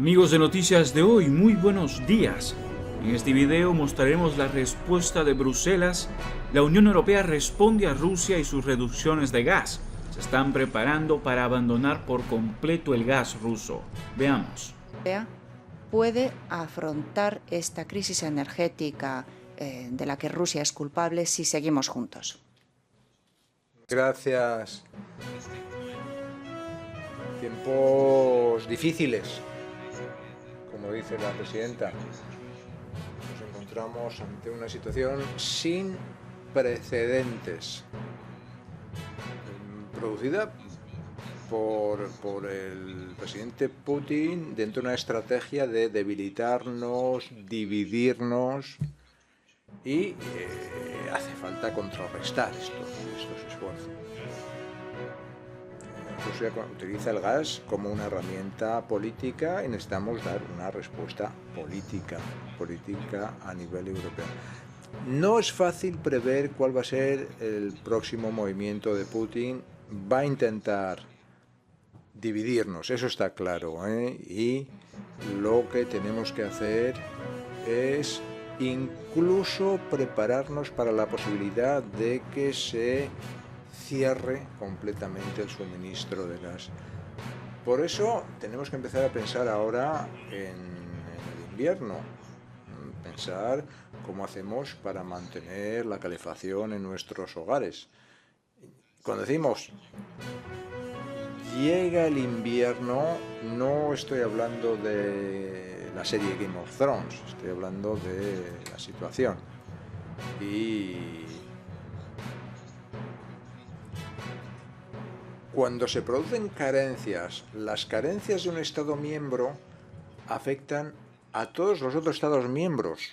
Amigos de Noticias de Hoy, muy buenos días. En este video mostraremos la respuesta de Bruselas. La Unión Europea responde a Rusia y sus reducciones de gas. Se están preparando para abandonar por completo el gas ruso. Veamos. Puede afrontar esta crisis energética de la que Rusia es culpable si seguimos juntos. Gracias. Tiempos difíciles, como dice la presidenta. Nos encontramos ante una situación sin precedentes, producida por el presidente Putin dentro de una estrategia de debilitarnos, dividirnos, y hace falta contrarrestar estos esfuerzos. Rusia utiliza el gas como una herramienta política y necesitamos dar una respuesta política a nivel europeo. No es fácil prever cuál va a ser el próximo movimiento de Putin. Va a intentar dividirnos, eso está claro, y lo que tenemos que hacer es incluso prepararnos para la posibilidad de que se cierre completamente el suministro de gas. Por eso tenemos que empezar a pensar ahora en el invierno, pensar cómo hacemos para mantener la calefacción en nuestros hogares. Cuando decimos llega el invierno, no estoy hablando de la serie Game of Thrones, estoy hablando de la situación. Y cuando se producen carencias, las carencias de un Estado miembro afectan a todos los otros Estados miembros.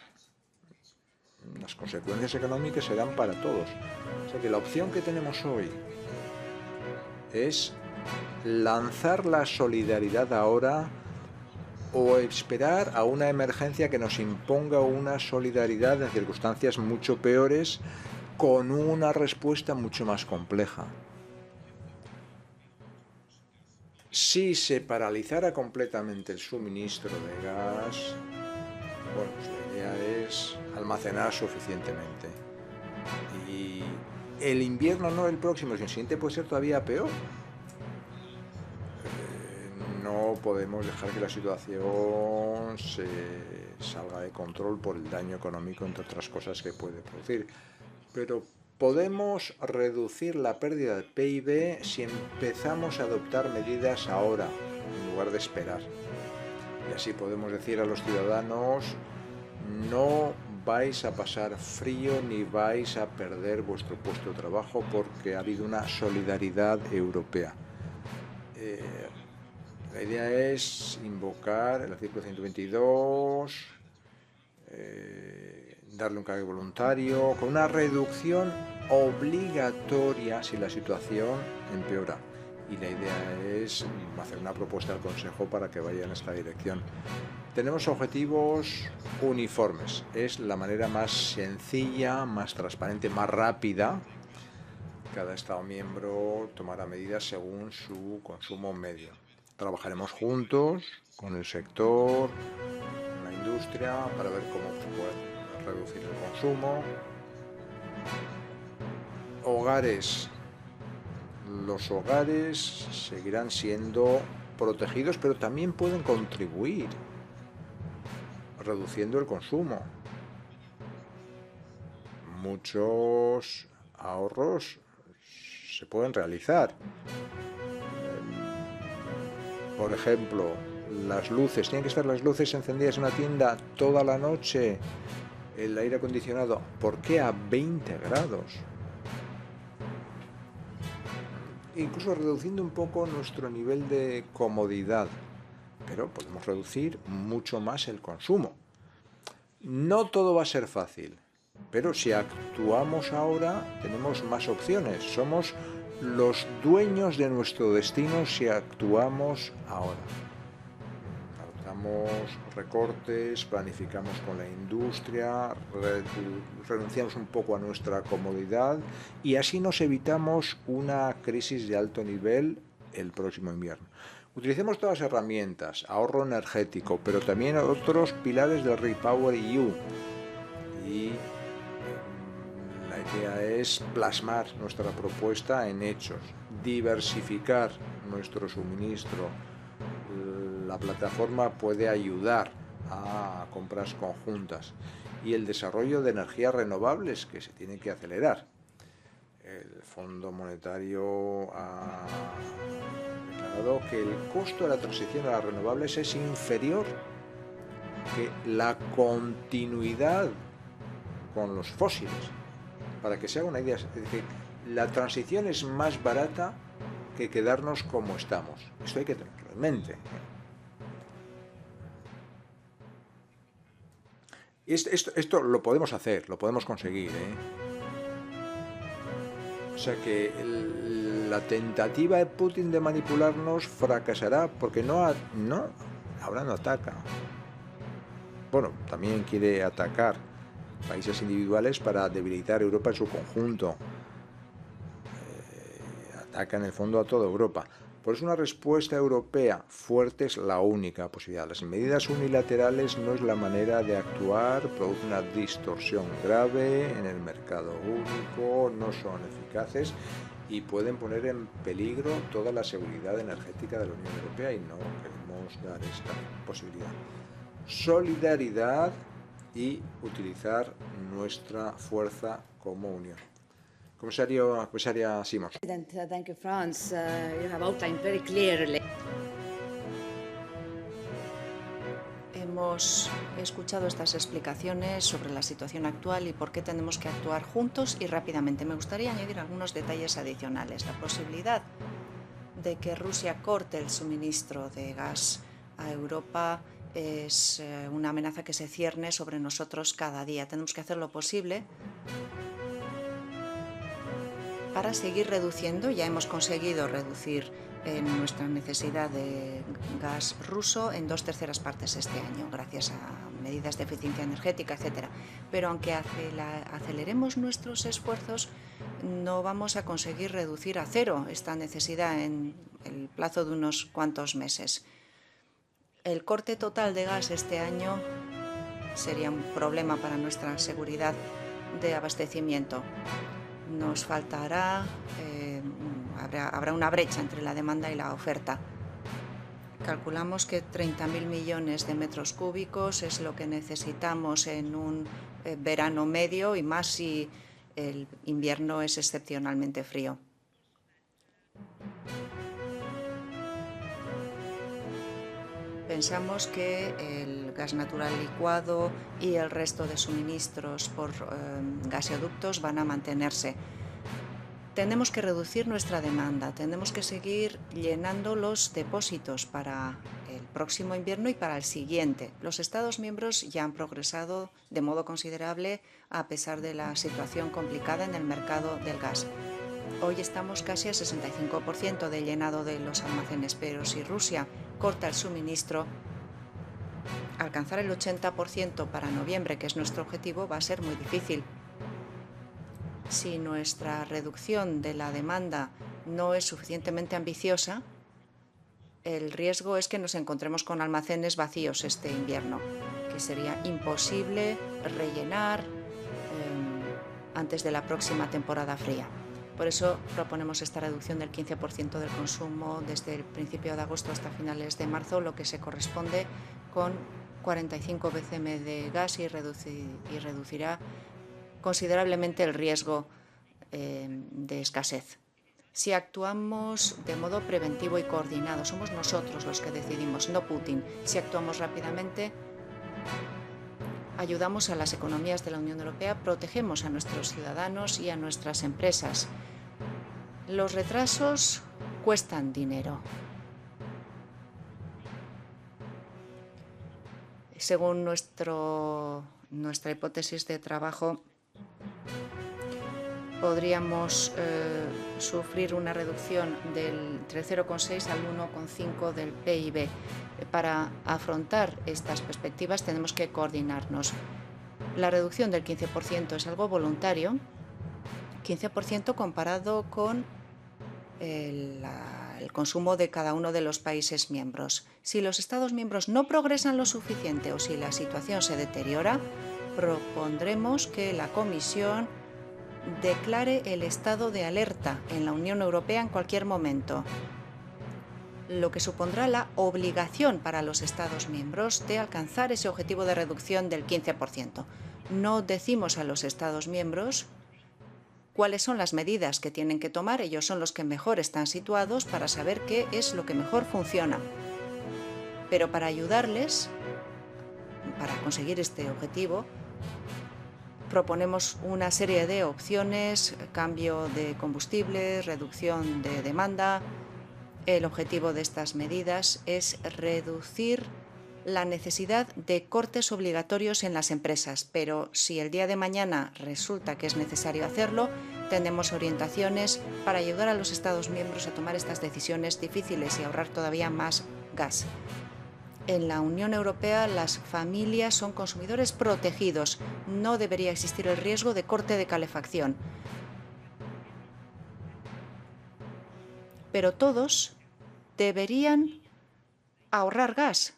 Las consecuencias económicas serán para todos. O sea que la opción que tenemos hoy es lanzar la solidaridad ahora o esperar a una emergencia que nos imponga una solidaridad en circunstancias mucho peores con una respuesta mucho más compleja. Si se paralizara completamente el suministro de gas, bueno, pues la idea es almacenar suficientemente. Y el invierno no el próximo, sino el siguiente puede ser todavía peor. No podemos dejar que la situación se salga de control por el daño económico, entre otras cosas, que puede producir. Pero podemos reducir la pérdida de PIB si empezamos a adoptar medidas ahora, en lugar de esperar. Y así podemos decir a los ciudadanos: no vais a pasar frío ni vais a perder vuestro puesto de trabajo porque ha habido una solidaridad europea. La idea es invocar el artículo 122, darle un carácter voluntario, con una reducción obligatoria si la situación empeora. Y la idea es hacer una propuesta al Consejo para que vaya en esta dirección. Tenemos objetivos uniformes. Es la manera más sencilla, más transparente, más rápida. Cada Estado miembro tomará medidas según su consumo medio. Trabajaremos juntos con el sector, con la industria, para ver cómo se puede reducir el consumo. Hogares. Los hogares seguirán siendo protegidos, pero también pueden contribuir reduciendo el consumo. Muchos ahorros se pueden realizar. Por ejemplo, las luces. Tienen que estar las luces encendidas en una tienda toda la noche. El aire acondicionado, ¿por qué a 20 grados? Incluso reduciendo un poco nuestro nivel de comodidad. Pero podemos reducir mucho más el consumo. No todo va a ser fácil, pero si actuamos ahora tenemos más opciones. Somos los dueños de nuestro destino si actuamos ahora. Adoptamos recortes, planificamos con la industria, renunciamos un poco a nuestra comodidad y así nos evitamos una crisis de alto nivel el próximo invierno. Utilicemos todas las herramientas, ahorro energético, pero también otros pilares del REPowerEU. Y la idea es plasmar nuestra propuesta en hechos, diversificar nuestro suministro. La plataforma puede ayudar a compras conjuntas y el desarrollo de energías renovables, que se tiene que acelerar. El Fondo Monetario ha declarado que el costo de la transición a las renovables es inferior que la continuidad con los fósiles. Para que se haga una idea, es decir, la transición es más barata que quedarnos como estamos. Esto hay que tenerlo en mente. Esto lo podemos hacer, lo podemos conseguir, O sea que la tentativa de Putin de manipularnos fracasará porque ahora no ataca. Bueno, también quiere atacar países individuales para debilitar Europa en su conjunto. Ataca en el fondo a toda Europa. Por eso una respuesta europea fuerte es la única posibilidad. Las medidas unilaterales no es la manera de actuar, produce una distorsión grave en el mercado único, no son eficaces y pueden poner en peligro toda la seguridad energética de la Unión Europea y no queremos dar esta posibilidad. Solidaridad y utilizar nuestra fuerza como unión. Comisaria Simons. Thank you, Franz. You have outlined very clearly. Hemos escuchado estas explicaciones sobre la situación actual y por qué tenemos que actuar juntos y rápidamente. Me gustaría añadir algunos detalles adicionales. La posibilidad de que Rusia corte el suministro de gas a Europa es una amenaza que se cierne sobre nosotros cada día. Tenemos que hacer lo posible para seguir reduciendo. Ya hemos conseguido reducir nuestra necesidad de gas ruso en 2/3 partes este año, gracias a medidas de eficiencia energética, etc. Pero aunque aceleremos nuestros esfuerzos, no vamos a conseguir reducir a cero esta necesidad en el plazo de unos cuantos meses. El corte total de gas este año sería un problema para nuestra seguridad de abastecimiento. Nos faltará, habrá una brecha entre la demanda y la oferta. Calculamos que 30.000 millones de metros cúbicos es lo que necesitamos en un verano medio y más si el invierno es excepcionalmente frío. Pensamos que el gas natural licuado y el resto de suministros por gaseoductos van a mantenerse. Tenemos que reducir nuestra demanda, tenemos que seguir llenando los depósitos para el próximo invierno y para el siguiente. Los Estados miembros ya han progresado de modo considerable a pesar de la situación complicada en el mercado del gas. Hoy estamos casi al 65% de llenado de los almacenes, pero si Rusia corta el suministro, alcanzar el 80% para noviembre, que es nuestro objetivo, va a ser muy difícil. Si nuestra reducción de la demanda no es suficientemente ambiciosa, el riesgo es que nos encontremos con almacenes vacíos este invierno, que sería imposible rellenar antes de la próxima temporada fría. Por eso proponemos esta reducción del 15% del consumo desde el principio de agosto hasta finales de marzo, lo que se corresponde con 45 bcm de gas y reducirá considerablemente el riesgo de escasez. Si actuamos de modo preventivo y coordinado, somos nosotros los que decidimos, no Putin. Si actuamos rápidamente, ayudamos a las economías de la Unión Europea, protegemos a nuestros ciudadanos y a nuestras empresas. Los retrasos cuestan dinero. Según nuestra hipótesis de trabajo, podríamos sufrir una reducción entre el 0,6 al 1,5 del PIB. Para afrontar estas perspectivas tenemos que coordinarnos. La reducción del 15% es algo voluntario, 15% comparado con el consumo de cada uno de los países miembros. Si los Estados miembros no progresan lo suficiente o si la situación se deteriora, propondremos que la Comisión declare el estado de alerta en la Unión Europea en cualquier momento, lo que supondrá la obligación para los Estados miembros de alcanzar ese objetivo de reducción del 15%. No decimos a los Estados miembros cuáles son las medidas que tienen que tomar, ellos son los que mejor están situados para saber qué es lo que mejor funciona. Pero para ayudarles, para conseguir este objetivo, proponemos una serie de opciones: cambio de combustible, reducción de demanda. El objetivo de estas medidas es reducir la necesidad de cortes obligatorios en las empresas, pero si el día de mañana resulta que es necesario hacerlo, tenemos orientaciones para ayudar a los Estados miembros a tomar estas decisiones difíciles y ahorrar todavía más gas. En la Unión Europea, las familias son consumidores protegidos. No debería existir el riesgo de corte de calefacción. Pero todos deberían ahorrar gas.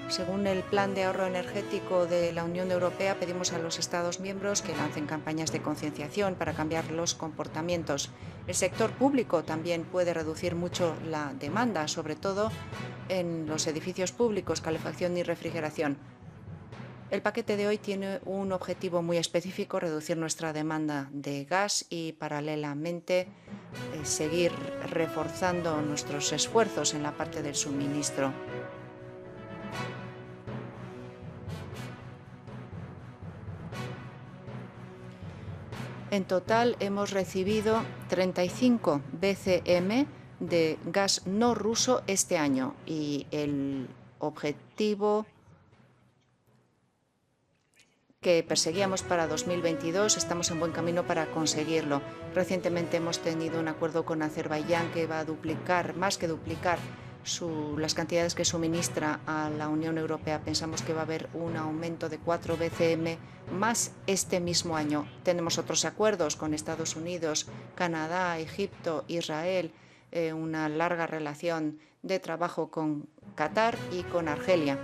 Según el Plan de Ahorro Energético de la Unión Europea, pedimos a los Estados miembros que lancen campañas de concienciación para cambiar los comportamientos. El sector público también puede reducir mucho la demanda, sobre todo en los edificios públicos, calefacción y refrigeración. El paquete de hoy tiene un objetivo muy específico: reducir nuestra demanda de gas y, paralelamente, seguir reforzando nuestros esfuerzos en la parte del suministro. En total hemos recibido 35 BCM de gas no ruso este año y el objetivo que perseguíamos para 2022 estamos en buen camino para conseguirlo. Recientemente hemos tenido un acuerdo con Azerbaiyán que va a duplicar, más que duplicar, las cantidades que suministra a la Unión Europea. Pensamos que va a haber un aumento de 4 BCM más este mismo año. Tenemos otros acuerdos con Estados Unidos, Canadá, Egipto, Israel, una larga relación de trabajo con Qatar y con Argelia.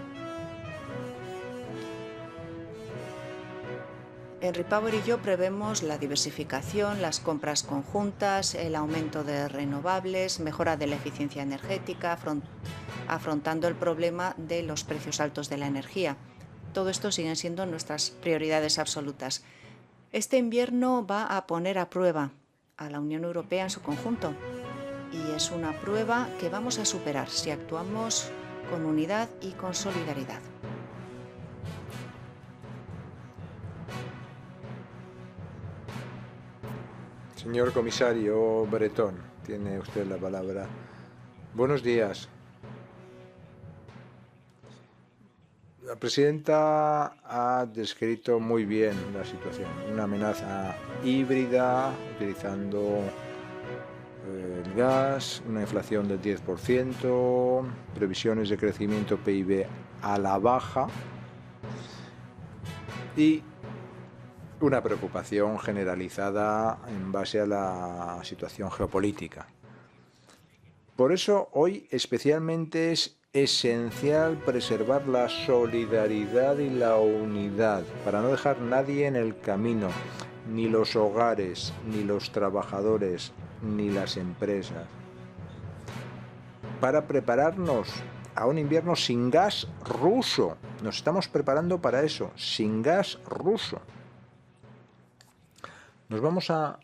En Repower y yo prevemos la diversificación, las compras conjuntas, el aumento de renovables, mejora de la eficiencia energética, afrontando el problema de los precios altos de la energía. Todo esto siguen siendo nuestras prioridades absolutas. Este invierno va a poner a prueba a la Unión Europea en su conjunto y es una prueba que vamos a superar si actuamos con unidad y con solidaridad. Señor comisario Breton, tiene usted la palabra. Buenos días. La presidenta ha descrito muy bien la situación. Una amenaza híbrida, utilizando el gas, una inflación del 10%, previsiones de crecimiento PIB a la baja y una preocupación generalizada en base a la situación geopolítica. Por eso hoy especialmente es esencial preservar la solidaridad y la unidad para no dejar nadie en el camino, ni los hogares, ni los trabajadores, ni las empresas. Para prepararnos a un invierno sin gas ruso. Nos estamos preparando para eso, sin gas ruso. Nos vamos a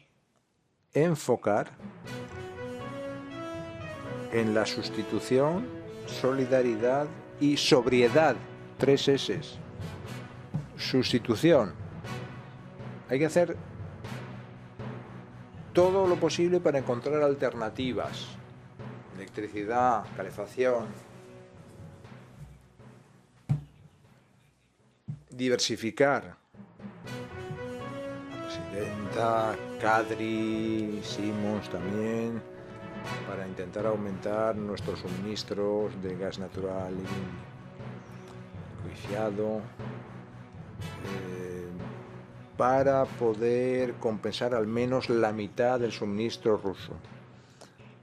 enfocar en la sustitución, solidaridad y sobriedad. 3 S. Sustitución. Hay que hacer todo lo posible para encontrar alternativas. Electricidad, calefacción. Diversificar. Presidenta, Kadri, hicimos también para intentar aumentar nuestros suministros de gas natural licuefacto para poder compensar al menos la mitad del suministro ruso.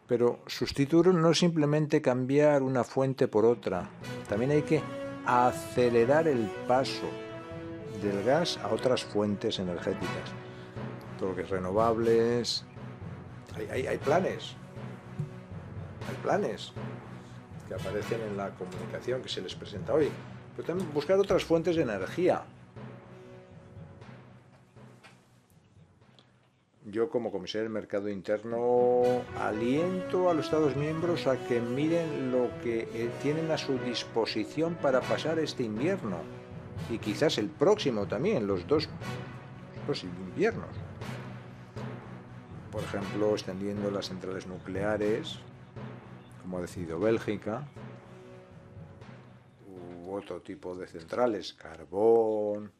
Pero sustituir no es simplemente cambiar una fuente por otra, también hay que acelerar el paso del gas a otras fuentes energéticas. Todo lo que es renovables, hay planes que aparecen en la comunicación que se les presenta hoy, pero también buscar otras fuentes de energía. Yo, como comisario del mercado interno, aliento a los Estados miembros a que miren lo que tienen a su disposición para pasar este invierno y quizás el próximo también, los dos inviernos. Por ejemplo, extendiendo las centrales nucleares, como ha decidido Bélgica, u otro tipo de centrales, carbón.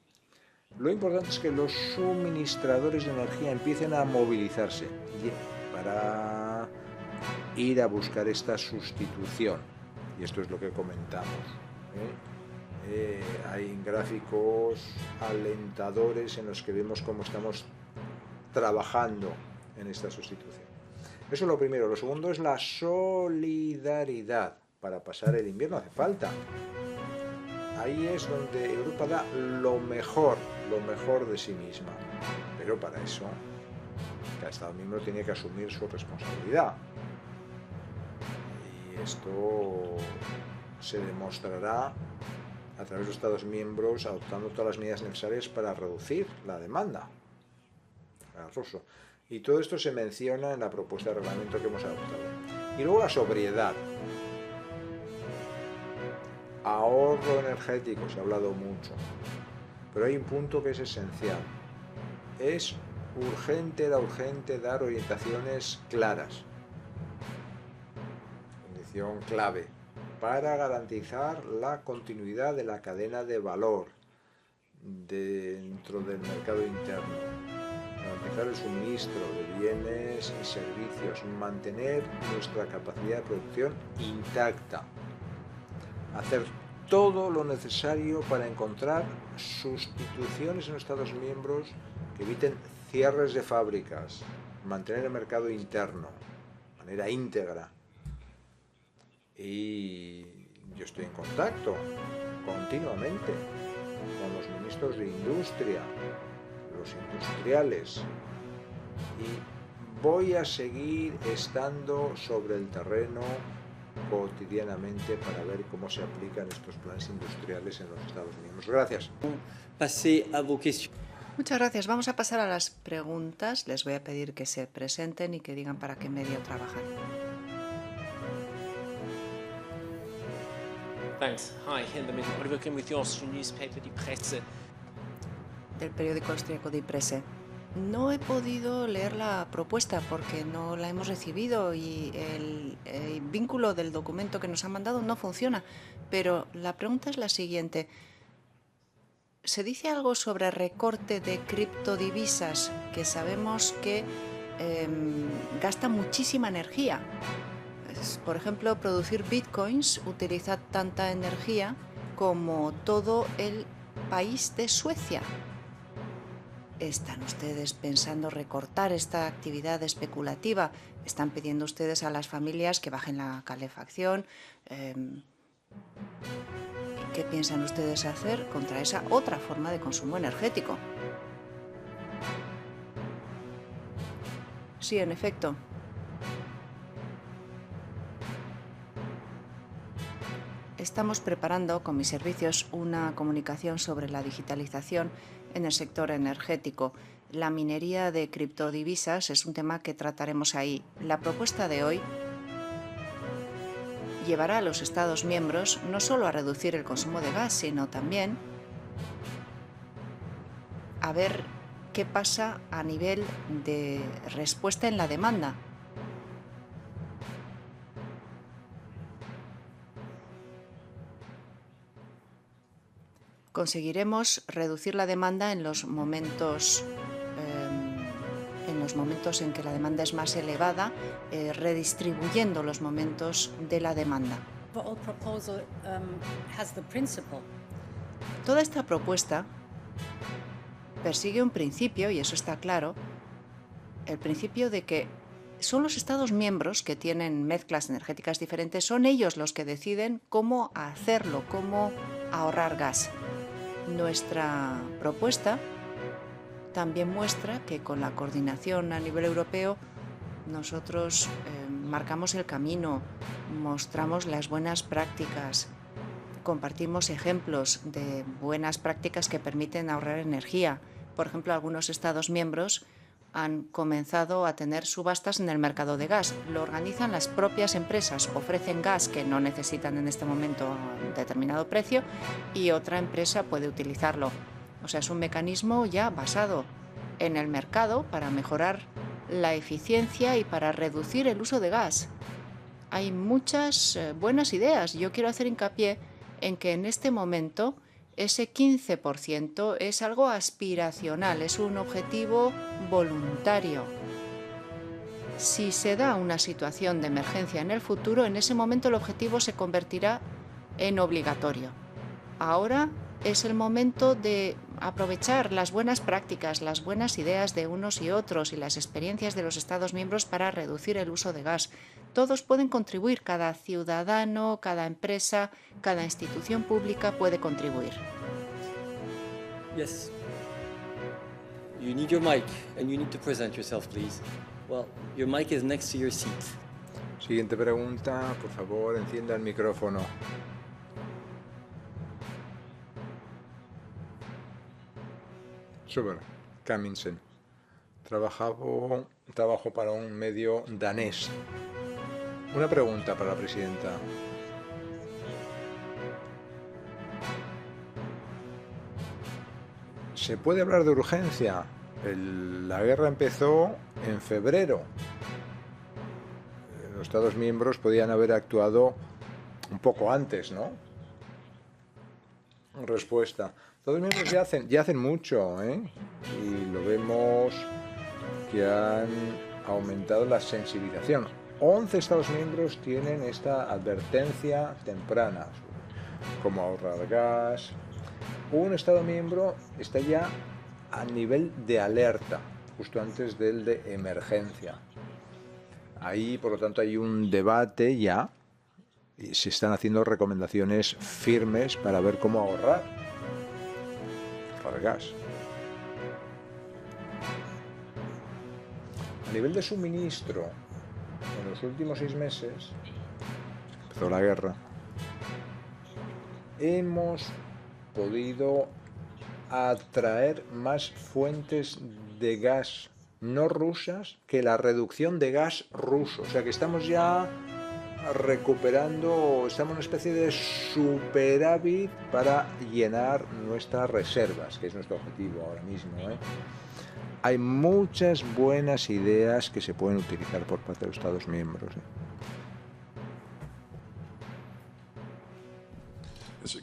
Lo importante es que los suministradores de energía empiecen a movilizarse para ir a buscar esta sustitución. Y esto es lo que comentamos. Hay gráficos alentadores en los que vemos cómo estamos trabajando en esta sustitución. Eso es lo primero. Lo segundo es la solidaridad. Para pasar el invierno hace falta. Ahí es donde Europa da lo mejor de sí misma. Pero para eso, cada Estado miembro tiene que asumir su responsabilidad. Y esto se demostrará a través de los Estados miembros adoptando todas las medidas necesarias para reducir la demanda gas ruso. Y todo esto se menciona en la propuesta de reglamento que hemos adoptado. Y luego la sobriedad. Ahorro energético, se ha hablado mucho. Pero hay un punto que es esencial. Es urgente dar orientaciones claras. Condición clave. Para garantizar la continuidad de la cadena de valor dentro del mercado interno. Garantizar el suministro de bienes y servicios. Mantener nuestra capacidad de producción intacta. Hacer todo lo necesario para encontrar sustituciones en los Estados miembros que eviten cierres de fábricas, mantener el mercado interno de manera íntegra. Y yo estoy en contacto continuamente con los ministros de Industria, los industriales, y voy a seguir estando sobre el terreno cotidianamente para ver cómo se aplican estos planes industriales en los Estados miembros. Gracias. Muchas gracias. Vamos a pasar a las preguntas. Les voy a pedir que se presenten y que digan para qué medio trabajan. Thanks. Hi, Hinderman. What are we with your newspaper, Die Presse? Del periódico austríaco Die Presse. No he podido leer la propuesta porque no la hemos recibido y el vínculo del documento que nos han mandado no funciona. Pero la pregunta es la siguiente. ¿Se dice algo sobre recorte de criptodivisas que sabemos que gasta muchísima energía? Por ejemplo, producir bitcoins utiliza tanta energía como todo el país de Suecia. ¿Están ustedes pensando recortar esta actividad especulativa? ¿Están pidiendo ustedes a las familias que bajen la calefacción? ¿Qué piensan ustedes hacer contra esa otra forma de consumo energético? Sí, en efecto. Estamos preparando con mis servicios una comunicación sobre la digitalización en el sector energético. La minería de criptodivisas es un tema que trataremos ahí. La propuesta de hoy llevará a los Estados miembros no solo a reducir el consumo de gas, sino también a ver qué pasa a nivel de respuesta en la demanda. Conseguiremos reducir la demanda en los momentos en que la demanda es más elevada, redistribuyendo los momentos de la demanda. Toda esta propuesta persigue un principio, y eso está claro, el principio de que son los Estados miembros que tienen mezclas energéticas diferentes, son ellos los que deciden cómo hacerlo, cómo ahorrar gas. Nuestra propuesta también muestra que con la coordinación a nivel europeo nosotros marcamos el camino, mostramos las buenas prácticas, compartimos ejemplos de buenas prácticas que permiten ahorrar energía. Por ejemplo, algunos Estados miembros han comenzado a tener subastas en el mercado de gas. Lo organizan las propias empresas, ofrecen gas que no necesitan en este momento a un determinado precio y otra empresa puede utilizarlo. O sea, es un mecanismo ya basado en el mercado para mejorar la eficiencia y para reducir el uso de gas. Hay muchas buenas ideas. Yo quiero hacer hincapié en que en este momento ese 15% es algo aspiracional, es un objetivo voluntario. Si se da una situación de emergencia en el futuro, en ese momento el objetivo se convertirá en obligatorio. Ahora es el momento de aprovechar las buenas prácticas, las buenas ideas de unos y otros y las experiencias de los Estados miembros para reducir el uso de gas. Todos pueden contribuir, cada ciudadano, cada empresa, cada institución pública puede contribuir. Yes. You need your mic and you need to present yourself, please. Well, your mic is next to your seat. Siguiente pregunta, por favor, encienda el micrófono. Super, Kamminsen. Trabajo para un medio danés. Una pregunta para la presidenta. ¿Se puede hablar de urgencia? La guerra empezó en febrero. Los Estados miembros podían haber actuado un poco antes, ¿no? Respuesta. Los miembros ya hacen mucho, ¿eh? Y lo vemos que han aumentado la sensibilización. 11 Estados miembros tienen esta advertencia temprana, como ahorrar gas. Un Estado miembro está ya a nivel de alerta, justo antes del de emergencia. Ahí, por lo tanto, hay un debate ya y se están haciendo recomendaciones firmes para ver cómo ahorrar gas. A nivel de suministro, en los últimos 6 meses, empezó la guerra, hemos podido atraer más fuentes de gas no rusas que la reducción de gas ruso. O sea que estamos ya recuperando, estamos en una especie de superávit para llenar nuestras reservas, que es nuestro objetivo ahora mismo, ¿eh? Hay muchas buenas ideas que se pueden utilizar por parte de los Estados miembros, ¿eh?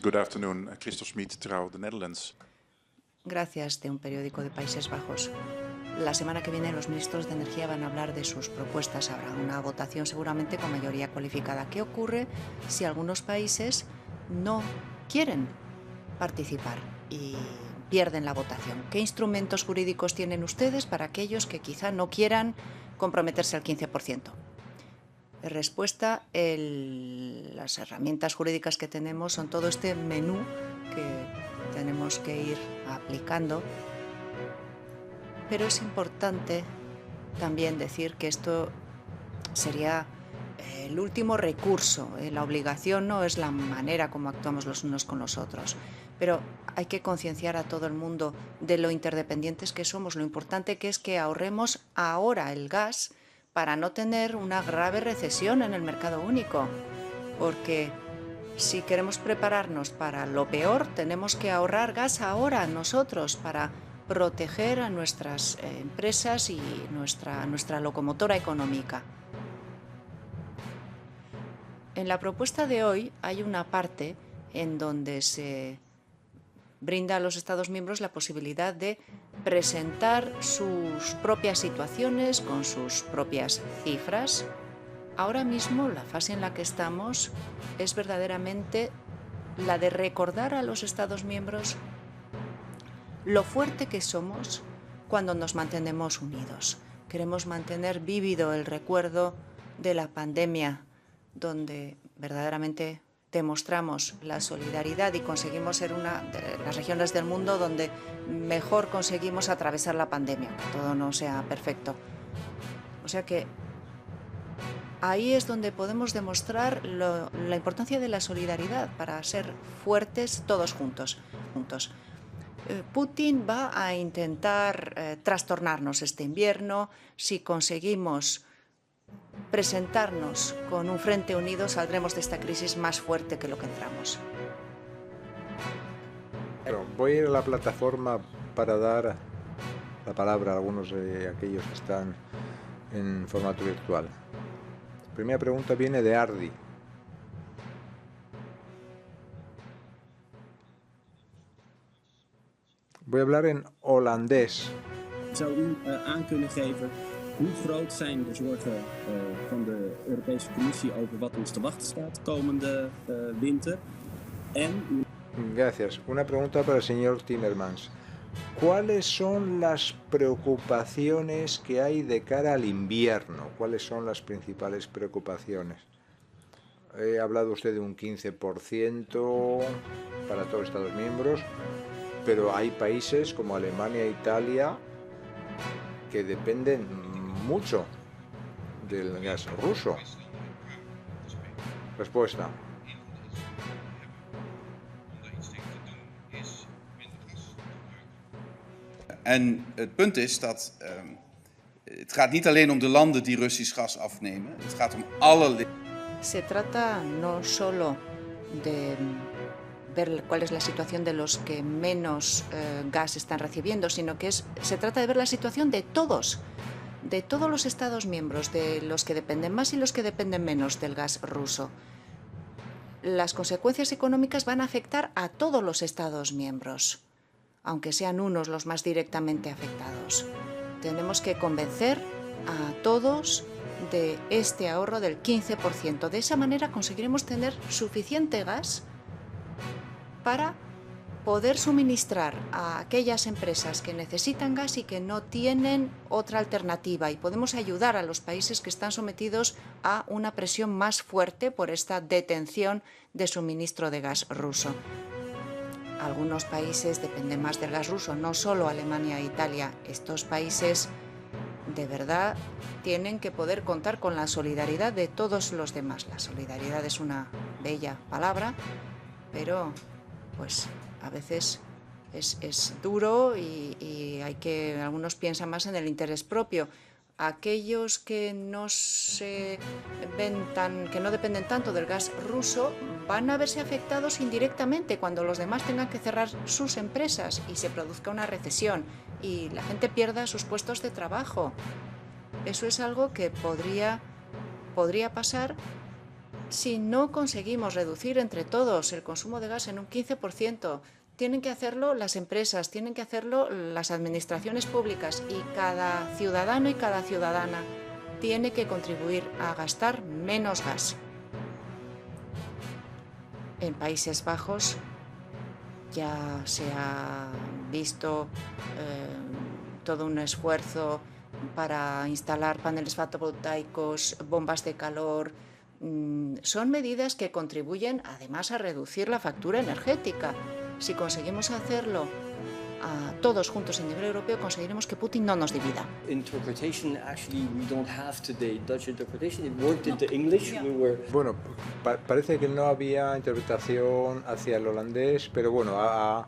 Good afternoon, Christoph Smit, Trouw, the Netherlands. Gracias, de un periódico de Países Bajos. La semana que viene los ministros de Energía van a hablar de sus propuestas. Habrá una votación seguramente con mayoría cualificada. ¿Qué ocurre si algunos países no quieren participar y pierden la votación? ¿Qué instrumentos jurídicos tienen ustedes para aquellos que quizá no quieran comprometerse al 15%? Respuesta, las herramientas jurídicas que tenemos son todo este menú que tenemos que ir aplicando. Pero es importante también decir que esto sería el último recurso. La obligación no es la manera como actuamos los unos con los otros. Pero hay que concienciar a todo el mundo de lo interdependientes que somos, lo importante que es que ahorremos ahora el gas para no tener una grave recesión en el mercado único. Porque si queremos prepararnos para lo peor, tenemos que ahorrar gas ahora nosotros para proteger a nuestras empresas y nuestra locomotora económica. En la propuesta de hoy hay una parte en donde se brinda a los Estados miembros la posibilidad de presentar sus propias situaciones con sus propias cifras. Ahora mismo la fase en la que estamos es verdaderamente la de recordar a los Estados miembros lo fuerte que somos cuando nos mantenemos unidos, Queremos mantener vívido el recuerdo de la pandemia, donde verdaderamente demostramos la solidaridad y conseguimos ser una de las regiones del mundo donde mejor conseguimos atravesar la pandemia, que todo no sea perfecto. O sea que ahí es donde podemos demostrar la importancia de la solidaridad para ser fuertes todos juntos. Putin va a intentar trastornarnos este invierno. Si conseguimos presentarnos con un frente unido, saldremos de esta crisis más fuerte que lo que entramos. Bueno, voy a ir a la plataforma para dar la palabra a algunos de aquellos que están en formato virtual. La primera pregunta viene de Ardi. Voy a hablar en holandés. Zou u aan kunnen geven hoe groot zijn de zorgen van de Europese Commissie over wat ons te wachten staat komende winter? Gracias. Una pregunta para el señor Timmermans. ¿Cuáles son las preocupaciones que hay de cara al invierno? ¿Cuáles son las principales preocupaciones? He hablado usted de un 15% para todos los Estados miembros, pero hay países como Alemania e Italia que dependen mucho del gas ruso. Respuesta. En het punt is dat het gaat niet alleen om de landen die Russisch gas afnemen. Het gaat om alle. Se trata no solo de ver cuál es la situación de los que menos gas están recibiendo, sino que se trata de ver la situación de todos los Estados miembros, de los que dependen más y los que dependen menos del gas ruso. Las consecuencias económicas van a afectar a todos los Estados miembros, aunque sean unos los más directamente afectados. Tenemos que convencer a todos de este ahorro del 15%. De esa manera conseguiremos tener suficiente gas para poder suministrar a aquellas empresas que necesitan gas y que no tienen otra alternativa, y podemos ayudar a los países que están sometidos a una presión más fuerte por esta detención de suministro de gas ruso. Algunos países dependen más del gas ruso, no solo Alemania e Italia. Estos países de verdad tienen que poder contar con la solidaridad de todos los demás. La solidaridad es una bella palabra, pero pues a veces es duro y algunos piensan más en el interés propio. Aquellos que no dependen tanto del gas ruso van a verse afectados indirectamente cuando los demás tengan que cerrar sus empresas y se produzca una recesión y la gente pierda sus puestos de trabajo. Eso es algo que podría pasar si no conseguimos reducir entre todos el consumo de gas en un 15%. Tienen que hacerlo las empresas, tienen que hacerlo las administraciones públicas, y cada ciudadano y cada ciudadana tiene que contribuir a gastar menos gas. En Países Bajos ya se ha visto todo un esfuerzo para instalar paneles fotovoltaicos, bombas de calor. Son medidas que contribuyen además a reducir la factura energética. Si conseguimos hacerlo a todos juntos en nivel europeo, conseguiremos que Putin no nos divida. Interpretation, actually, we don't have today Dutch interpretation. It worked into English. Bueno, parece que no había interpretación hacia el holandés, pero bueno, ha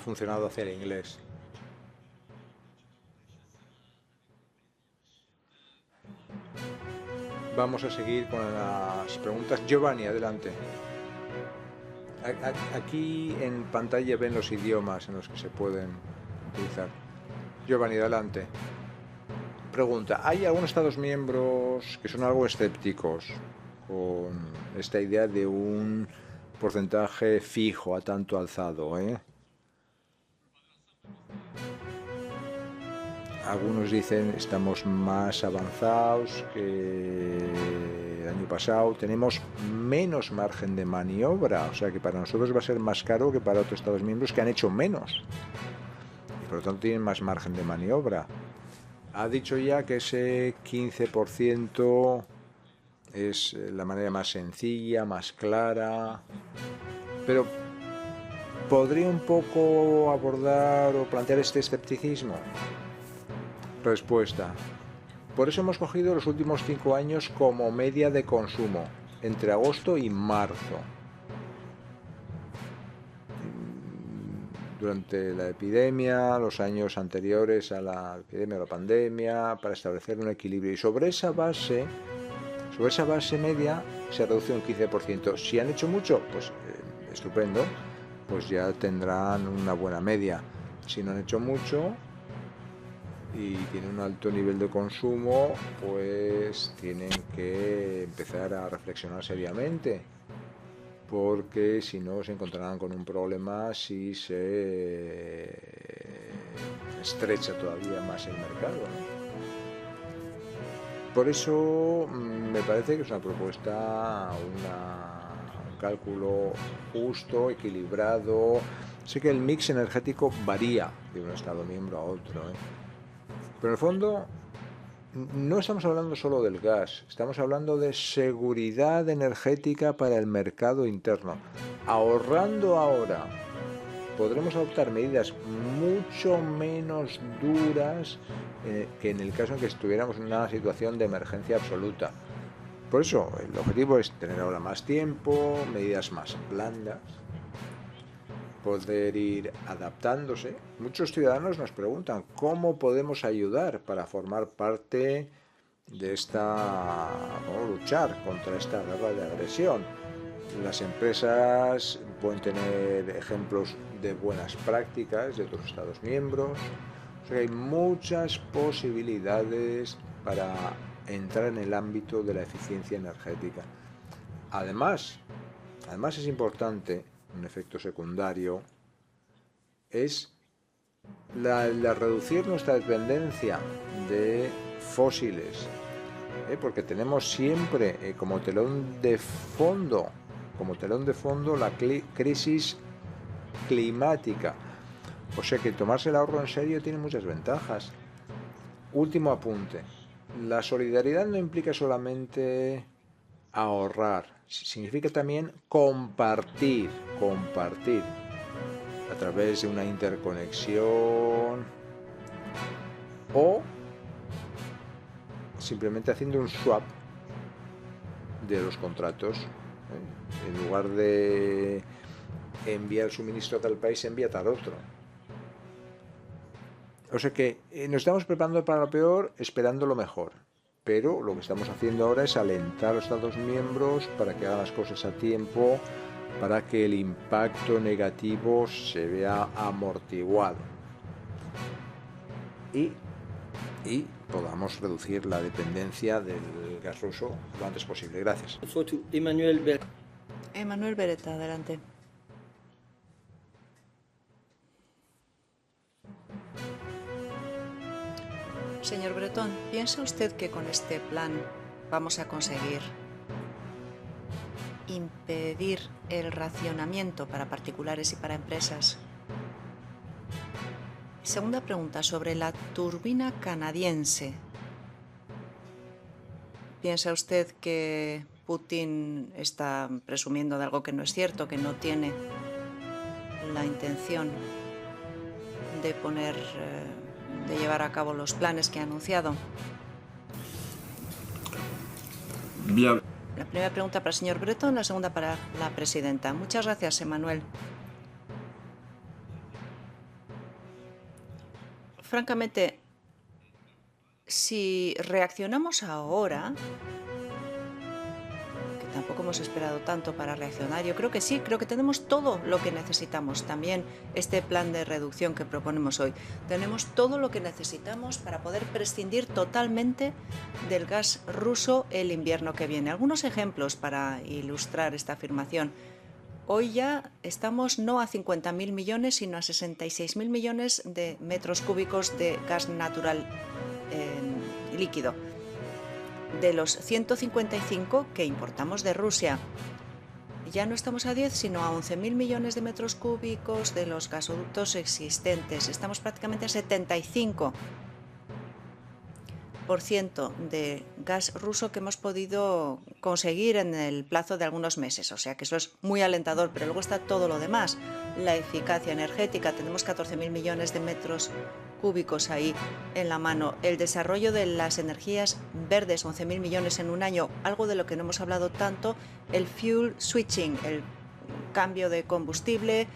funcionado hacia el inglés. Vamos a seguir con las preguntas. Giovanni, adelante. Aquí en pantalla ven los idiomas en los que se pueden utilizar. Giovanni, adelante. Pregunta, ¿hay algunos Estados miembros que son algo escépticos con esta idea de un porcentaje fijo a tanto alzado? Algunos dicen estamos más avanzados que el año pasado, tenemos menos margen de maniobra, o sea que para nosotros va a ser más caro que para otros Estados miembros que han hecho menos y por lo tanto tienen más margen de maniobra. Ha dicho ya que ese 15% es la manera más sencilla, más clara, pero ¿podría un poco abordar o plantear este escepticismo? Respuesta. Por eso hemos cogido los últimos 5 años como media de consumo, entre agosto y marzo. Durante la epidemia, los años anteriores a la epidemia o la pandemia, para establecer un equilibrio. Y sobre esa base media se reduce un 15%. Si han hecho mucho, pues estupendo, pues ya tendrán una buena media. Si no han hecho mucho y tienen un alto nivel de consumo, pues tienen que empezar a reflexionar seriamente, porque si no se encontrarán con un problema si se estrecha todavía más el mercado, ¿no? Por eso me parece que es una propuesta, un cálculo justo, equilibrado. Sé que el mix energético varía de un Estado miembro a otro, ¿eh? Pero en el fondo no estamos hablando solo del gas, estamos hablando de seguridad energética para el mercado interno. Ahorrando ahora, podremos adoptar medidas mucho menos duras que en el caso en que estuviéramos en una situación de emergencia absoluta. Por eso, el objetivo es tener ahora más tiempo, medidas más blandas, poder ir adaptándose. Muchos ciudadanos nos preguntan cómo podemos ayudar para formar parte de esta, o luchar contra esta guerra de agresión. Las empresas pueden tener ejemplos de buenas prácticas de otros Estados miembros. O sea, hay muchas posibilidades para entrar en el ámbito de la eficiencia energética. Además es importante, un efecto secundario, es la reducir nuestra dependencia de fósiles, porque tenemos siempre como telón de fondo la crisis climática. O sea que tomarse el ahorro en serio tiene muchas ventajas. Último apunte. La solidaridad no implica solamente ahorrar, significa también compartir a través de una interconexión o simplemente haciendo un swap de los contratos. En lugar de enviar suministro a tal país, se envía a tal otro. O sea que nos estamos preparando para lo peor, esperando lo mejor. Pero lo que estamos haciendo ahora es alentar a los Estados miembros para que hagan las cosas a tiempo, para que el impacto negativo se vea amortiguado y podamos reducir la dependencia del gas ruso lo antes posible. Gracias. Emmanuel Beretta, adelante. Señor Bretón, ¿piensa usted que con este plan vamos a conseguir impedir el racionamiento para particulares y para empresas? Segunda pregunta, sobre la turbina canadiense. ¿Piensa usted que Putin está presumiendo de algo que no es cierto, que no tiene la intención de llevar a cabo los planes que ha anunciado? Bien. La primera pregunta para el señor Breton, la segunda para la presidenta. Muchas gracias, Emmanuel. Francamente, si reaccionamos ahora, que tampoco hemos esperado tanto para reaccionar, yo creo que sí, creo que tenemos todo lo que necesitamos. También este plan de reducción que proponemos hoy. Tenemos todo lo que necesitamos para poder prescindir totalmente del gas ruso el invierno que viene. Algunos ejemplos para ilustrar esta afirmación. Hoy ya estamos no a 50.000 millones, sino a 66.000 millones de metros cúbicos de gas natural líquido. De los 155 que importamos de Rusia, ya no estamos a 10, sino a 11.000 millones de metros cúbicos de los gasoductos existentes. Estamos prácticamente a 75. 10% de gas ruso que hemos podido conseguir en el plazo de algunos meses. O sea que eso es muy alentador, pero luego está todo lo demás. La eficacia energética, tenemos 14.000 millones de metros cúbicos ahí en la mano. El desarrollo de las energías verdes, 11.000 millones en un año, algo de lo que no hemos hablado tanto, el fuel switching, el cambio de combustible,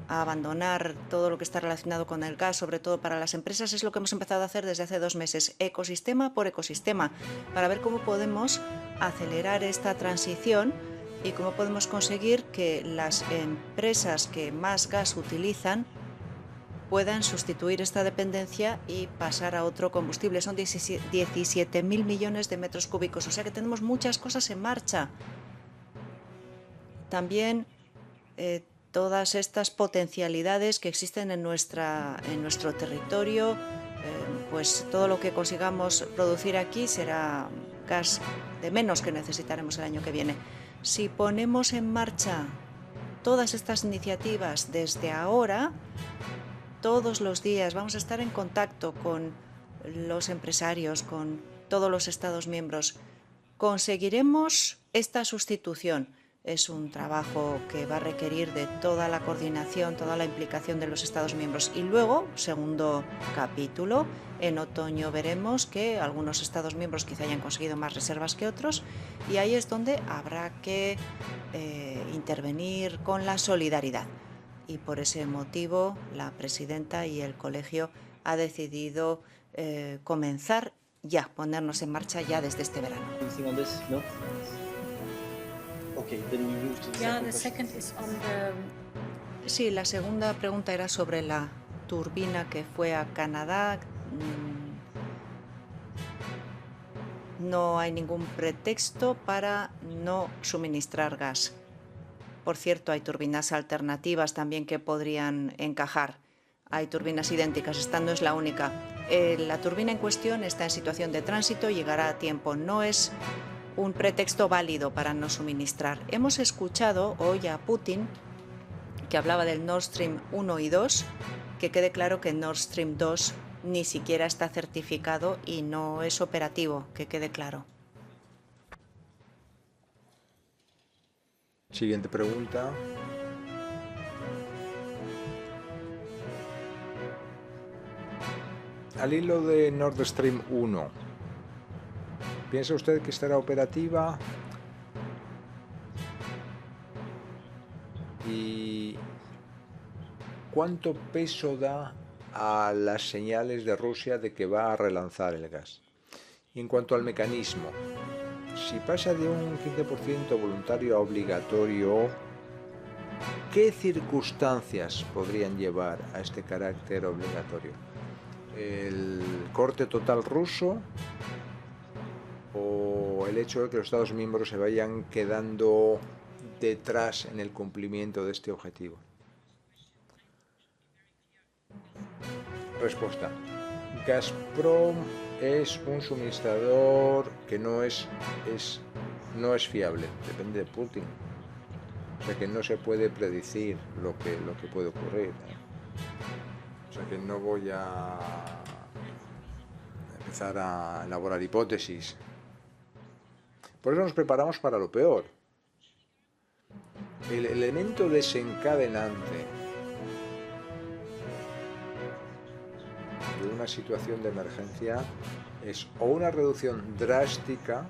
a abandonar todo lo que está relacionado con el gas, sobre todo para las empresas, es lo que hemos empezado a hacer desde hace 2 meses, ecosistema por ecosistema, para ver cómo podemos acelerar esta transición y cómo podemos conseguir que las empresas que más gas utilizan puedan sustituir esta dependencia y pasar a otro combustible. Son 17.000 millones de metros cúbicos, o sea que tenemos muchas cosas en marcha. También todas estas potencialidades que existen en nuestro territorio, pues todo lo que consigamos producir aquí será gas de menos que necesitaremos el año que viene. Si ponemos en marcha todas estas iniciativas desde ahora, todos los días vamos a estar en contacto con los empresarios, con todos los Estados miembros. Conseguiremos esta sustitución. Es un trabajo que va a requerir de toda la coordinación, toda la implicación de los Estados miembros. Y luego, segundo capítulo, en otoño veremos que algunos Estados miembros quizá hayan conseguido más reservas que otros y ahí es donde habrá que intervenir con la solidaridad. Y por ese motivo la presidenta y el colegio ha decidido comenzar ya, ponernos en marcha ya desde este verano. Sí, la segunda pregunta era sobre la turbina que fue a Canadá. No hay ningún pretexto para no suministrar gas. Por cierto, hay turbinas alternativas también que podrían encajar. Hay turbinas idénticas, esta no es la única. La turbina en cuestión está en situación de tránsito, llegará a tiempo. No es un pretexto válido para no suministrar. Hemos escuchado hoy a Putin que hablaba del Nord Stream 1 y 2, que quede claro que Nord Stream 2 ni siquiera está certificado y no es operativo, que quede claro. Siguiente pregunta. Al hilo de Nord Stream 1, ¿piensa usted que estará operativa? ¿Y cuánto peso da a las señales de Rusia de que va a relanzar el gas? Y en cuanto al mecanismo, si pasa de un 15% voluntario a obligatorio, ¿qué circunstancias podrían llevar a este carácter obligatorio? ¿El corte total ruso o el hecho de que los Estados miembros se vayan quedando detrás en el cumplimiento de este objetivo? Respuesta. Gazprom es un suministrador que no es fiable, depende de Putin. O sea que no se puede predecir lo que puede ocurrir. O sea que no voy a empezar a elaborar hipótesis. Por eso nos preparamos para lo peor. El elemento desencadenante de una situación de emergencia es o una reducción drástica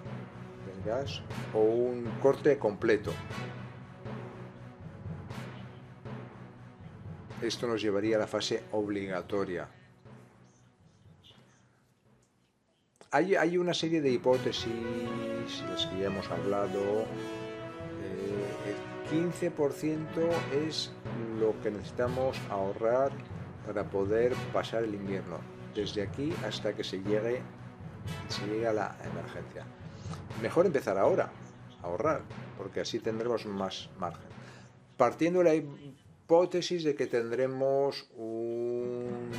del gas o un corte completo. Esto nos llevaría a la fase obligatoria. Hay una serie de hipótesis, de las que ya hemos hablado. El 15% es lo que necesitamos ahorrar para poder pasar el invierno, desde aquí hasta que se llegue a la emergencia. Mejor empezar ahora, a ahorrar, porque así tendremos más margen. Partiendo de la hipótesis de que tendremos un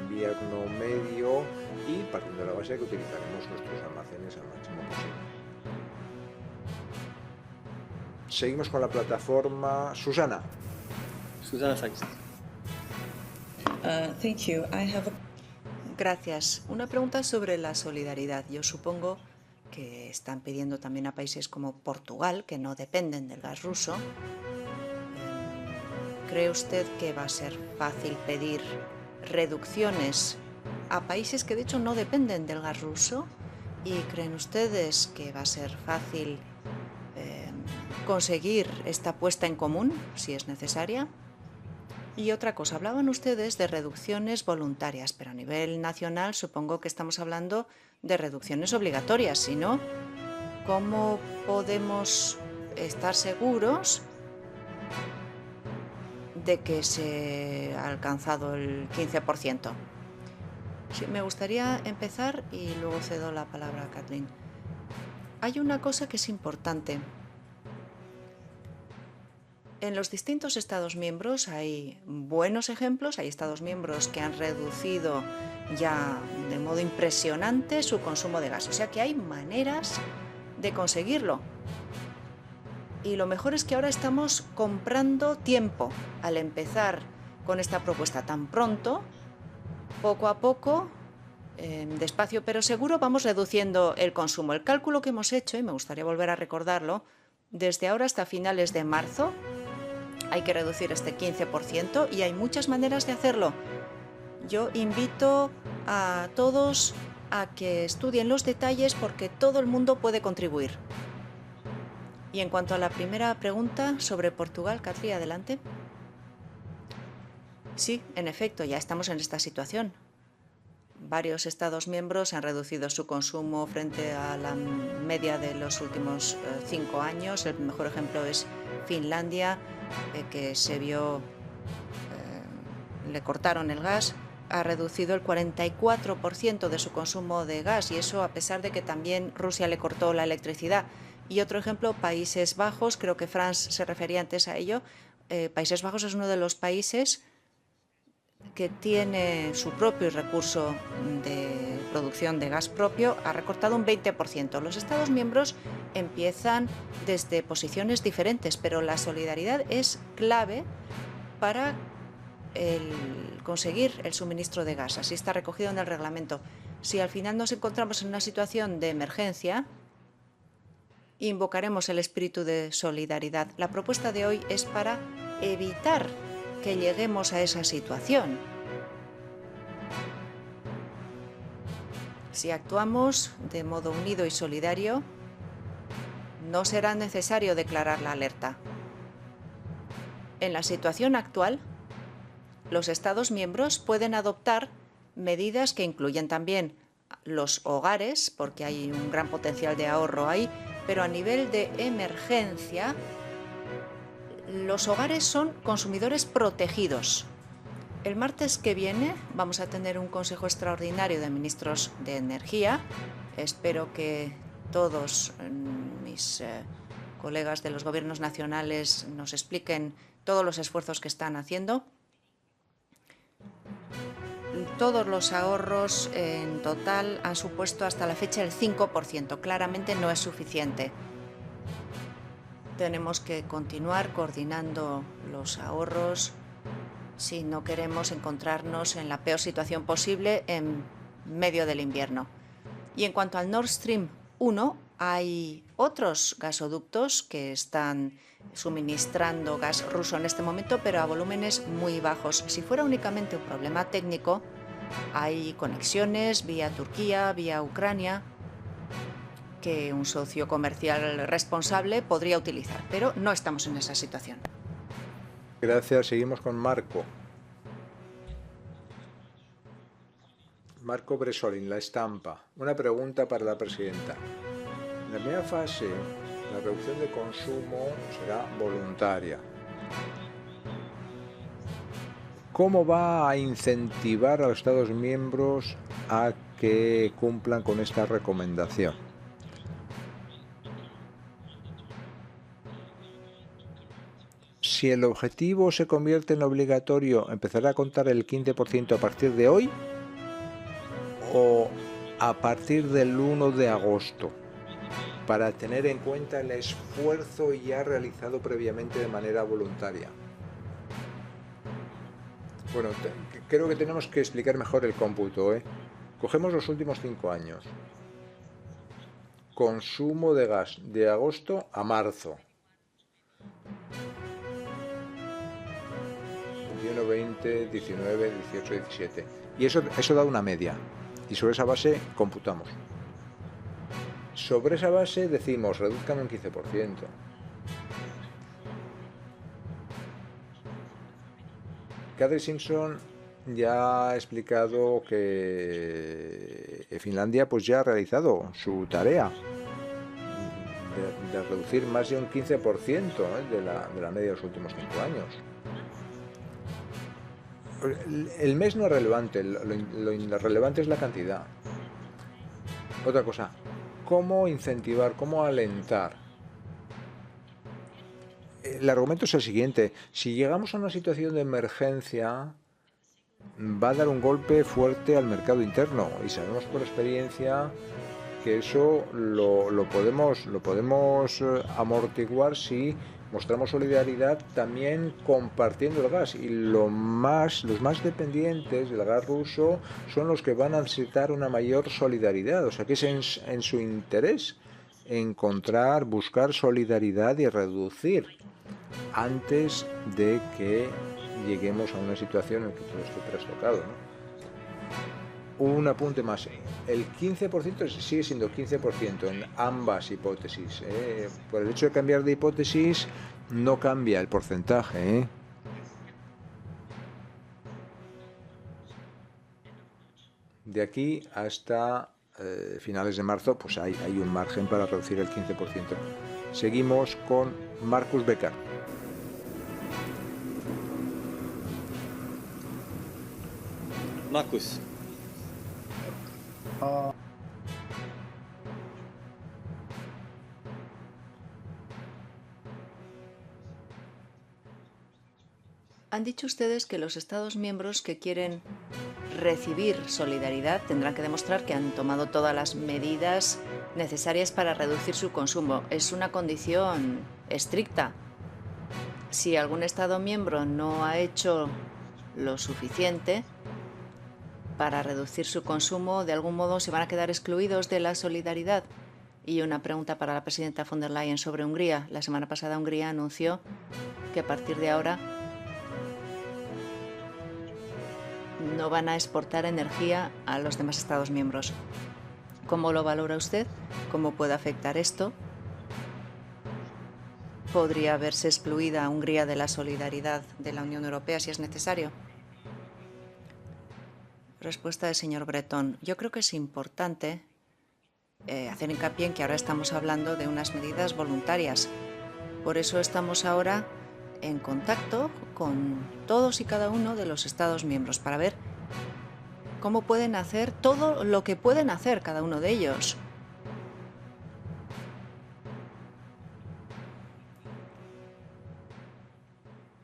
invierno medio y partiendo de la base de que utilizaremos nuestros almacenes al máximo posible. Seguimos con la plataforma. Susana. Susana Sachs. Thank you. I have Gracias. Una pregunta sobre la solidaridad. Yo supongo que están pidiendo también a países como Portugal, que no dependen del gas ruso. ¿Cree usted que va a ser fácil pedir reducciones a países que de hecho no dependen del gas ruso? ¿Y creen ustedes que va a ser fácil conseguir esta puesta en común, si es necesaria? Y otra cosa, hablaban ustedes de reducciones voluntarias, pero a nivel nacional supongo que estamos hablando de reducciones obligatorias. Si no, ¿cómo podemos estar seguros de que se ha alcanzado el 15%? Sí, me gustaría empezar y luego cedo la palabra a Kathleen. Hay una cosa que es importante. En los distintos Estados miembros hay buenos ejemplos, hay Estados miembros que han reducido ya de modo impresionante su consumo de gas. O sea que hay maneras de conseguirlo. Y lo mejor es que ahora estamos comprando tiempo al empezar con esta propuesta tan pronto, poco a poco, despacio pero seguro, vamos reduciendo el consumo. El cálculo que hemos hecho, y me gustaría volver a recordarlo, desde ahora hasta finales de marzo, hay que reducir este 15% y hay muchas maneras de hacerlo. Yo invito a todos a que estudien los detalles porque todo el mundo puede contribuir. Y en cuanto a la primera pregunta sobre Portugal, Kathleen, adelante. Sí, en efecto, ya estamos en esta situación. Varios Estados miembros han reducido su consumo frente a la media de los últimos 5 años. El mejor ejemplo es Finlandia, que se vio, le cortaron el gas, ha reducido el 44% de su consumo de gas, y eso a pesar de que también Rusia le cortó la electricidad. Y otro ejemplo, Países Bajos, creo que Franz se refería antes a ello. Países Bajos es uno de los países que tiene su propio recurso de producción de gas propio, ha recortado un 20%. Los Estados miembros empiezan desde posiciones diferentes, pero la solidaridad es clave para conseguir el suministro de gas. Así está recogido en el reglamento. Si al final nos encontramos en una situación de emergencia, invocaremos el espíritu de solidaridad. La propuesta de hoy es para evitar que lleguemos a esa situación. Si actuamos de modo unido y solidario, no será necesario declarar la alerta. En la situación actual, los Estados miembros pueden adoptar medidas que incluyen también los hogares, porque hay un gran potencial de ahorro ahí, pero a nivel de emergencia, los hogares son consumidores protegidos. El martes que viene vamos a tener un consejo extraordinario de ministros de energía. Espero que todos mis colegas de los gobiernos nacionales nos expliquen todos los esfuerzos que están haciendo. Todos los ahorros en total han supuesto hasta la fecha el 5%. Claramente no es suficiente. Tenemos que continuar coordinando los ahorros si no queremos encontrarnos en la peor situación posible en medio del invierno. Y en cuanto al Nord Stream 1, hay otros gasoductos que están suministrando gas ruso en este momento, pero a volúmenes muy bajos. Si fuera únicamente un problema técnico, hay conexiones vía Turquía, vía Ucrania, que un socio comercial responsable podría utilizar, pero no estamos en esa situación. Gracias. Seguimos con Marco. Marco Bresolin, La Estampa. Una pregunta para la presidenta. En la primera fase, la reducción de consumo será voluntaria. ¿Cómo va a incentivar a los Estados miembros a que cumplan con esta recomendación? Si el objetivo se convierte en obligatorio, ¿empezará a contar el 15% a partir de hoy o a partir del 1 de agosto? Para tener en cuenta el esfuerzo ya realizado previamente de manera voluntaria. Bueno, creo que tenemos que explicar mejor el cómputo, Cogemos los últimos 5 años. Consumo de gas de agosto a marzo. 21, 20, 19, 18, 17. Y eso da una media. Y sobre esa base computamos. Sobre esa base decimos, reduzcan un 15%. Kadri Simpson ya ha explicado que Finlandia pues ya ha realizado su tarea de reducir más de un 15% de la media de los últimos 5 años. El mes no es relevante, lo relevante es la cantidad. Otra cosa, ¿cómo incentivar, cómo alentar? El argumento es el siguiente: si llegamos a una situación de emergencia, va a dar un golpe fuerte al mercado interno, y sabemos por experiencia que eso lo podemos amortiguar si mostramos solidaridad también compartiendo el gas. Y los más dependientes del gas ruso son los que van a necesitar una mayor solidaridad. O sea que es en su interés buscar solidaridad y reducir antes de que lleguemos a una situación en que todo esté trastocado, ¿no? Un apunte más. El 15% sigue siendo 15% en ambas hipótesis. Por el hecho de cambiar de hipótesis no cambia el porcentaje. De aquí hasta finales de marzo pues hay un margen para reducir el 15%. Seguimos con Marcus Becker. Marcus. Han dicho ustedes que los Estados miembros que quieren recibir solidaridad tendrán que demostrar que han tomado todas las medidas necesarias para reducir su consumo. Es una condición estricta. Si algún Estado miembro no ha hecho lo suficiente para reducir su consumo, de algún modo se van a quedar excluidos de la solidaridad. Y una pregunta para la presidenta von der Leyen sobre Hungría. La semana pasada Hungría anunció que a partir de ahora no van a exportar energía a los demás Estados miembros. ¿Cómo lo valora usted? ¿Cómo puede afectar esto? ¿Podría verse excluida Hungría de la solidaridad de la Unión Europea si es necesario? Respuesta del señor Breton. Yo creo que es importante hacer hincapié en que ahora estamos hablando de unas medidas voluntarias. Por eso estamos ahora en contacto con todos y cada uno de los Estados miembros para ver cómo pueden hacer todo lo que pueden hacer cada uno de ellos.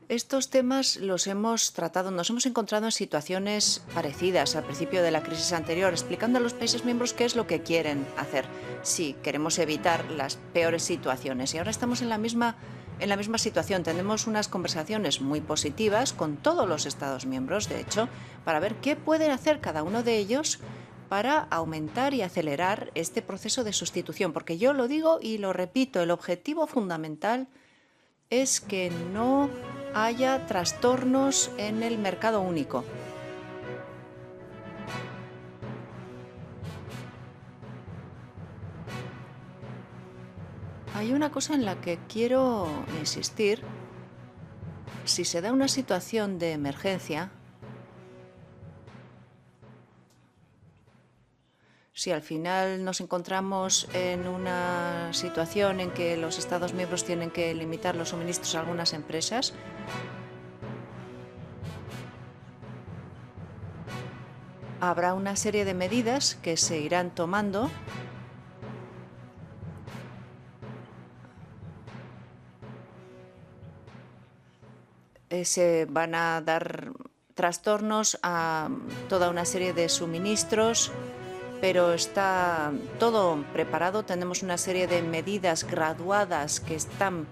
Estos temas los hemos tratado, nos hemos encontrado en situaciones parecidas al principio de la crisis anterior, explicando a los países miembros qué es lo que quieren hacer. Sí, queremos evitar las peores situaciones y ahora estamos en la misma situación. Tenemos unas conversaciones muy positivas con todos los Estados miembros, de hecho, para ver qué pueden hacer cada uno de ellos para aumentar y acelerar este proceso de sustitución. Porque yo lo digo y lo repito, el objetivo fundamental es que no haya trastornos en el mercado único. Hay una cosa en la que quiero insistir. Si se da una situación de emergencia, si al final nos encontramos en una situación en que los Estados miembros tienen que limitar los suministros a algunas empresas, habrá una serie de medidas que se irán tomando se van a dar trastornos a toda una serie de suministros, pero está todo preparado. Tenemos una serie de medidas graduadas que están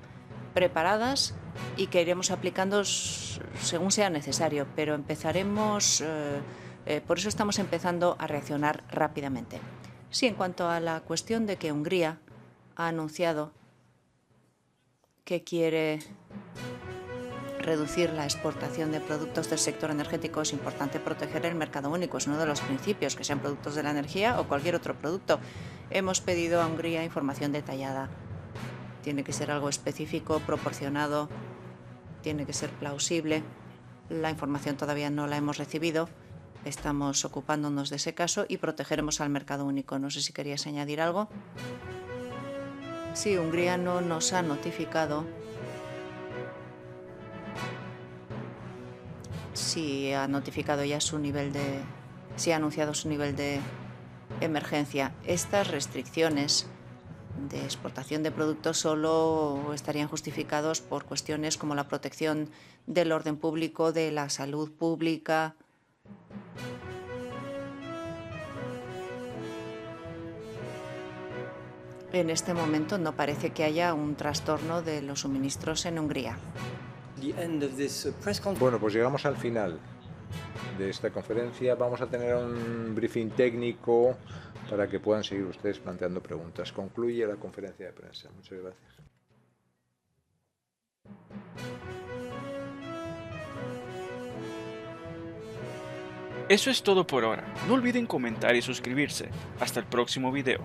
preparadas y que iremos aplicando según sea necesario, pero empezaremos Por eso estamos empezando a reaccionar rápidamente. Sí, en cuanto a la cuestión de que Hungría ha anunciado que quiere reducir la exportación de productos del sector energético, es importante proteger el mercado único. Es uno de los principios, que sean productos de la energía o cualquier otro producto. Hemos pedido a Hungría información detallada. Tiene que ser algo específico, proporcionado, tiene que ser plausible. La información todavía no la hemos recibido. Estamos ocupándonos de ese caso y protegeremos al mercado único. No sé si querías añadir algo. Sí, Hungría no nos ha notificado si ha notificado ya su nivel de... si ha anunciado su nivel de emergencia. Estas restricciones de exportación de productos solo estarían justificados por cuestiones como la protección del orden público, de la salud pública. En este momento no parece que haya un trastorno de los suministros en Hungría. Bueno, pues llegamos al final de esta conferencia. Vamos a tener un briefing técnico para que puedan seguir ustedes planteando preguntas. Concluye la conferencia de prensa. Muchas gracias. Eso es todo por ahora. No olviden comentar y suscribirse. Hasta el próximo video.